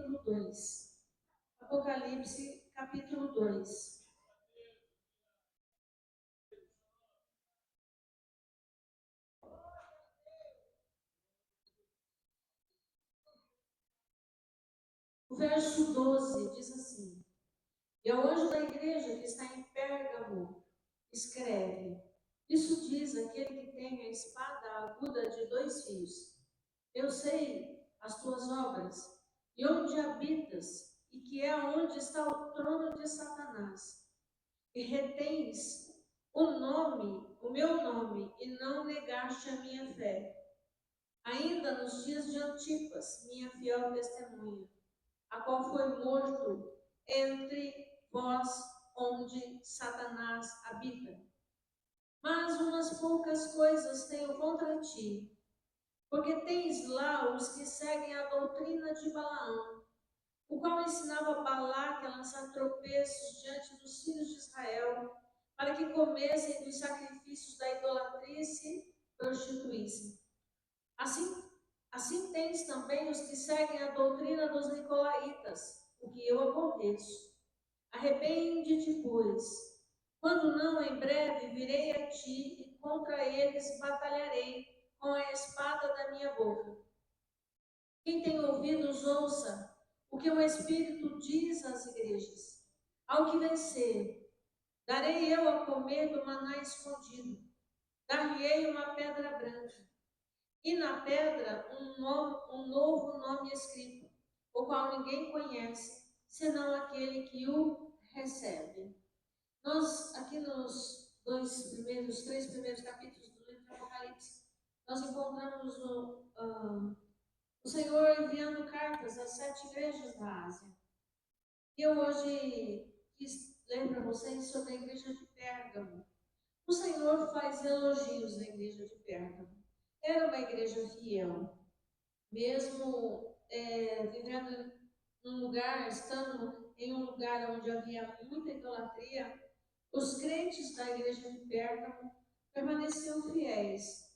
capítulo 2. Apocalipse, capítulo 2. O verso 12 diz assim: E ao anjo da igreja que está em Pérgamo, escreve: Isso diz aquele que tem a espada aguda de 2 fios. Eu sei as tuas obras, e onde habitas, e que é onde está o trono de Satanás. E retens o meu nome, e não negaste a minha fé. Ainda nos dias de Antipas, minha fiel testemunha, a qual foi morto entre vós, onde Satanás habita. Mas umas poucas coisas tenho contra ti, porque tens lá os que seguem a doutrina de Balaão, o qual ensinava Balaque a lançar tropeços diante dos filhos de Israel, para que comessem dos sacrifícios da idolatria e se prostituíssem. Assim tens também os que seguem a doutrina dos nicolaítas, o que eu aborreço. Arrepende-te, pois. Quando não, em breve virei a ti e contra eles batalharei com a espada da minha boca. Quem tem ouvidos, ouça o que o Espírito diz às igrejas. Ao que vencer, darei eu a comer do maná escondido. Dar-lhe-ei uma pedra branca. E na pedra um novo nome escrito, o qual ninguém conhece, senão aquele que o recebe. Nós, aqui nos três primeiros capítulos do livro do Apocalipse, nós encontramos o Senhor enviando cartas às 7 igrejas da Ásia. E eu hoje quis ler para vocês sobre a igreja de Pérgamo. O Senhor faz elogios à igreja de Pérgamo. Era uma igreja fiel, mesmo vivendo num lugar, estando em um lugar onde havia muita idolatria, os crentes da igreja de Pérgamo permaneciam fiéis.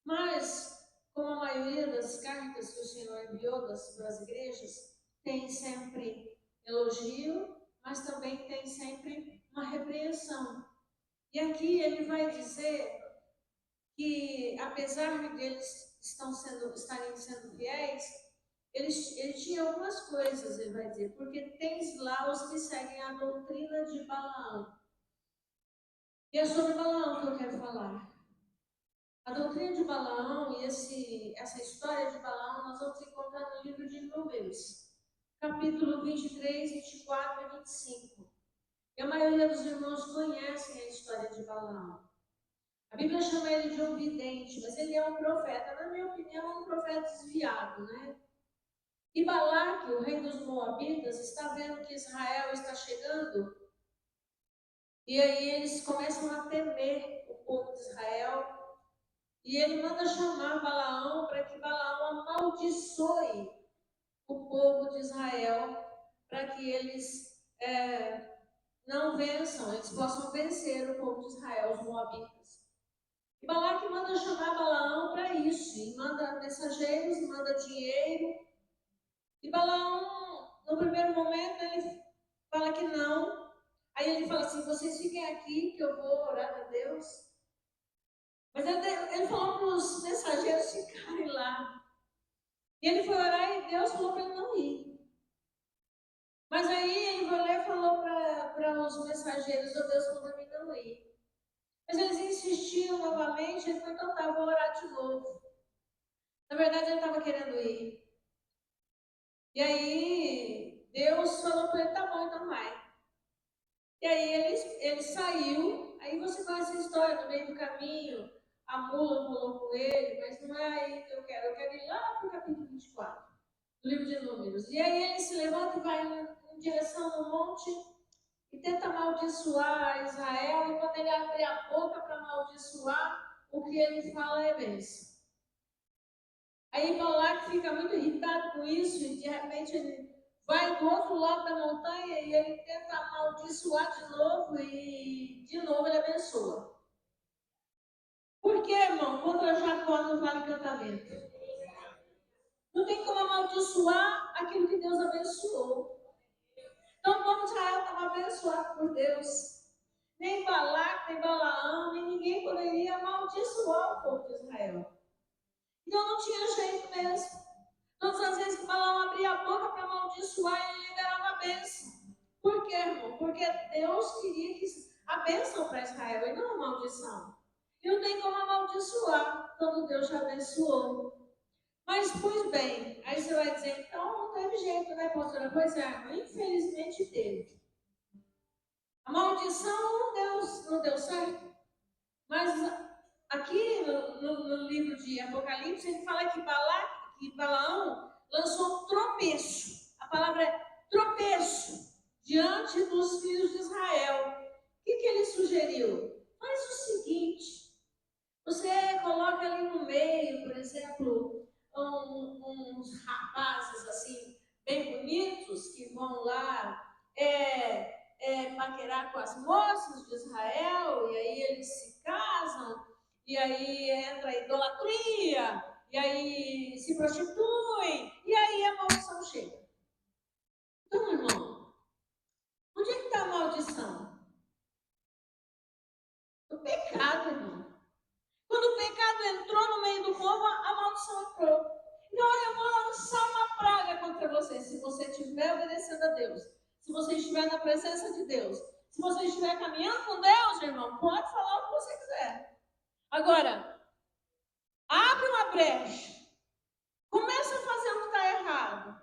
Mas, como a maioria das cartas que o Senhor enviou para as igrejas, tem sempre elogio, mas também tem sempre uma repreensão. E aqui ele vai dizer que, apesar de eles estarem sendo fiéis, ele tinha algumas coisas, ele vai dizer, porque tens lá os que seguem a doutrina de Balaão. E é sobre Balaão que eu quero falar. A doutrina de Balaão e essa história de Balaão nós vamos encontrar no livro de Números, capítulo 23, 24 e 25. E a maioria dos irmãos conhecem a história de Balaão. A Bíblia chama ele de um vidente, mas ele é um profeta. Na minha opinião, é um profeta desviado, né? E Balaque, o rei dos Moabitas, está vendo que Israel está chegando. E aí eles começam a temer o povo de Israel. E ele manda chamar Balaão para que Balaão amaldiçoe o povo de Israel, para que eles não vençam, eles possam vencer o povo de Israel, os Moabitas. E Balaque manda chamar Balaão para isso, e manda mensageiros, e manda dinheiro. E Balaão, no primeiro momento, ele fala que não. Aí ele fala assim: vocês fiquem aqui, que eu vou orar a Deus. Mas ele falou para os mensageiros ficarem lá. E ele foi orar e Deus falou para ele não ir. Mas aí ele foi lá e falou para os mensageiros: Deus falou para mim não ir. Mas eles insistiram novamente, ele falou: então tá, vou orar de novo. Na verdade, ele estava querendo ir. E aí, Deus falou para ele: tá bom, então vai. E aí, ele saiu. Aí você conhece a história, no meio do caminho, a mula falou com ele, mas não é aí que eu quero ir lá para o capítulo 24, do livro de Números. E aí, ele se levanta e vai em direção ao monte e tenta amaldiçoar Israel. E quando ele abre a boca para amaldiçoar, o que ele fala é bênção. Aí Balaque fica muito irritado com isso e de repente ele vai do outro lado da montanha e ele tenta amaldiçoar de novo e de novo ele abençoa. Por quê, irmão? Contra Jacó não vale cantamento. Não tem como amaldiçoar aquilo que Deus abençoou. abençoado por Deus. Nem Balaque, nem Balaão, nem ninguém poderia amaldiçoar o povo de Israel. Então não tinha jeito mesmo. Todas as vezes que Balaão abria a boca para amaldiçoar, ele liberava a bênção. Por quê, irmão? Porque Deus queria que a bênção para Israel e não a maldição. E não tem como amaldiçoar quando Deus já abençoou. Mas, pois bem, aí você vai dizer, então não teve jeito, né, pastora? Pois é, irmão, infelizmente teve. A maldição não deu certo. Mas aqui no livro de Apocalipse, ele fala que Balaão lançou um tropeço. A palavra é tropeço diante dos filhos de Israel. O que ele sugeriu? Faz o seguinte, você coloca ali no meio, por exemplo, uns rapazes assim, bem bonitos, que vão lá paquerar com as moças de Israel, e aí eles se casam, e aí entra a idolatria, e aí se prostituem, e aí a maldição chega. Então, irmão, onde é que está a maldição? O pecado, irmão. Quando o pecado entrou no meio do povo, a maldição entrou. Então, eu vou lançar uma praga contra você, se você estiver obedecendo a Deus. Se você estiver na presença de Deus. Se você estiver caminhando com Deus, irmão, pode falar o que você quiser. Agora, abre uma brecha. Começa a fazer o que está errado.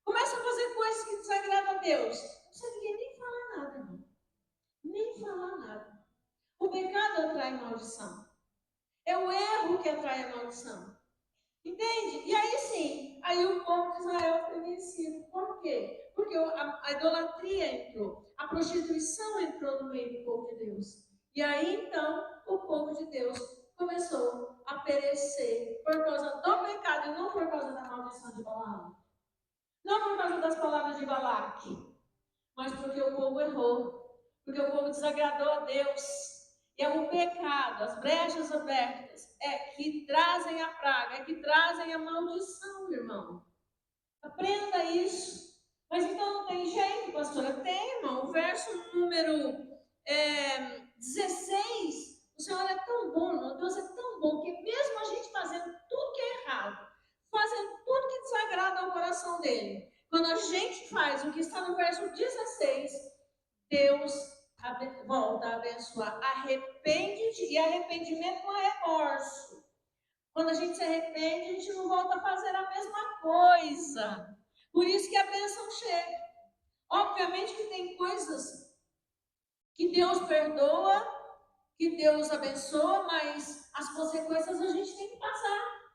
Começa a fazer coisas que desagradam a Deus. Não precisa ninguém nem falar nada, irmão. Nem falar nada. O pecado atrai maldição. É o erro que atrai a maldição. Entende? E aí sim, aí o povo de Israel foi vencido. Por quê? Porque a idolatria entrou, a prostituição entrou no meio do povo de Deus. E aí então o povo de Deus começou a perecer por causa do pecado e não por causa da maldição de Balaão. Não por causa das palavras de Balaque, mas porque o povo errou, porque o povo desagradou a Deus. E é o pecado, as brechas abertas, que trazem a praga, que trazem a maldição, irmão. Aprenda isso. Mas então não tem jeito, pastora? Tem, irmão. O verso número 16, o Senhor é tão bom, irmão. Deus é tão bom, que mesmo a gente fazendo tudo que é errado, fazendo tudo que desagrada ao coração dele, quando a gente faz o que está no verso 16, Deus volta a abençoar. Arrepende-te, e arrependimento não é remorso. Quando a gente se arrepende, a gente não volta a fazer a mesma coisa. Por isso que a bênção chega. Obviamente que tem coisas que Deus perdoa, que Deus abençoa, mas as consequências a gente tem que passar.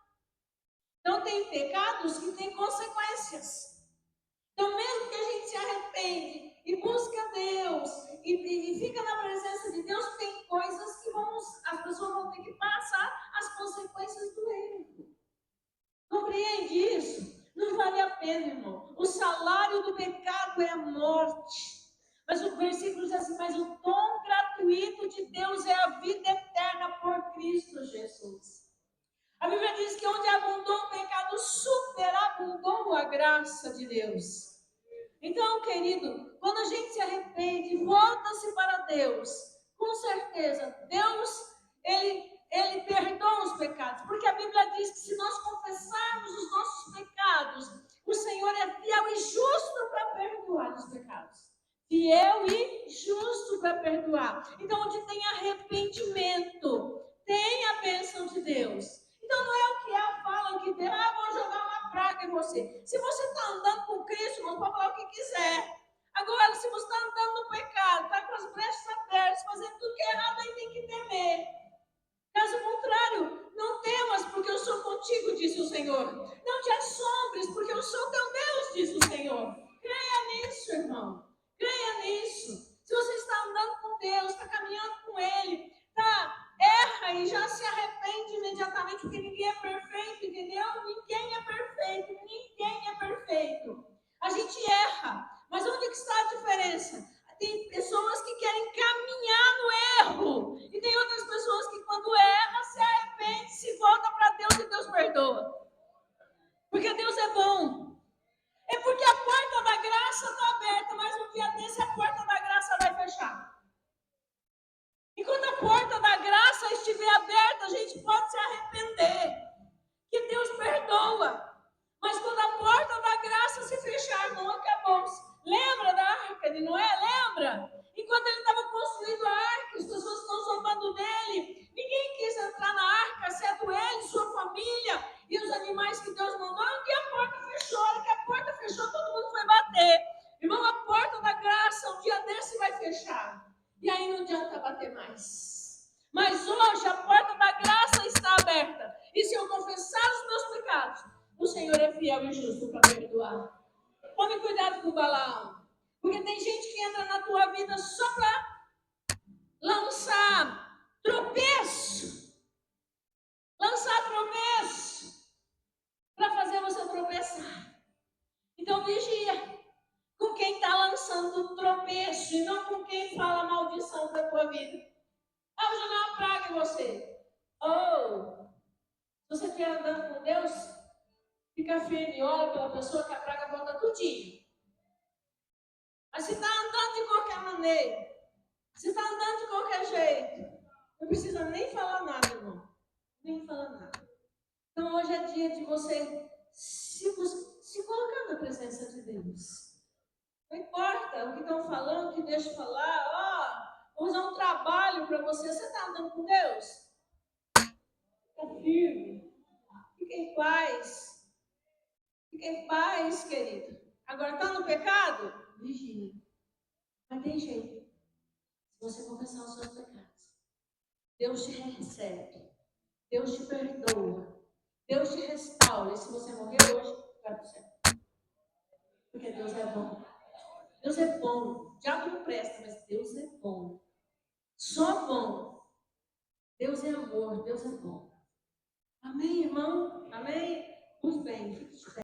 Então tem pecados que têm consequências. Então mesmo que a gente se arrepende e busca Deus e fica na presença de Deus, tem coisas que as pessoas vão ter que passar as consequências do erro. Compreende isso? Não vale a pena, irmão. O salário do pecado é a morte. Mas o versículo diz assim, mas o dom gratuito de Deus é a vida eterna por Cristo Jesus. A Bíblia diz que onde abundou o pecado, superabundou a graça de Deus. Então, querido, quando a gente se arrepende, volta-se para Deus, com certeza, Deus, Ele perdoa os pecados, porque a Bíblia diz que se nós confessarmos os nossos pecados, o Senhor é fiel e justo para perdoar os pecados. Fiel e justo para perdoar. Então, onde tem arrependimento, tem a bênção de Deus. Então não é o que ela fala, que Deus, vou jogar uma praga em você. Se você está andando com Cristo, você pode falar o que quiser. Agora, se você está andando no pecado, está com as brechas abertas, fazendo tudo que é errado, aí tem que temer. Caso contrário, não temas, porque eu sou contigo, disse o Senhor. Não te assombres, porque eu sou teu Deus, disse o Senhor. Creia nisso, irmão. Creia nisso. Se você está andando com Deus, está caminhando com Ele, erra e já se arrepende imediatamente, porque ninguém é perfeito, entendeu? Ninguém é perfeito, ninguém é perfeito. A gente erra, mas onde que está a diferença? Tem pessoas que querem caminhar no erro, e tem outras pessoas que quando erra, se arrepende, se volta para Deus e Deus perdoa. Porque Deus é bom. É porque a porta da graça está aberta, mas um dia desse a porta da graça de Noé, lembra? Enquanto ele estava construindo a arca, as pessoas estão zombando dele. Ninguém quis entrar na arca, exceto ele, sua família e os animais que Deus mandou. E a porta fechou. A hora que a porta fechou, todo mundo foi bater. Irmão, a porta da graça, um dia desse vai fechar. E aí não adianta bater mais. Mas hoje a porta da graça está aberta. E se eu confessar os meus pecados, o Senhor é fiel e justo para perdoar. Tome cuidado com o Balaão. Porque tem gente que entra na tua vida só para lançar tropeço. Lançar tropeço. Para fazer você tropeçar. Então vigia com quem está lançando tropeço e não com quem fala maldição para a tua vida. Ah, vou jogar uma praga em você. Ou, se você quer andando com Deus, fica firme e olha pela pessoa que a praga volta tudinho. Mas se está andando de qualquer maneira, se está andando de qualquer jeito, não precisa nem falar nada, irmão. Nem falar nada. Então hoje é dia de você se colocar na presença de Deus. Não importa o que estão falando, o que deixam falar. Vou usar um trabalho para você. Você está andando com Deus? Fica firme. Fica em paz. Fica em paz, querido. Agora está no pecado? Vigia. Mas tem jeito. Se você confessar os seus pecados, Deus te recebe. Deus te perdoa. Deus te restaura. E se você morrer hoje, vai para o céu. Porque Deus é bom. Deus é bom. O diabo não presta, mas Deus é bom. Só bom. Deus é amor. Deus é bom. Amém, irmão?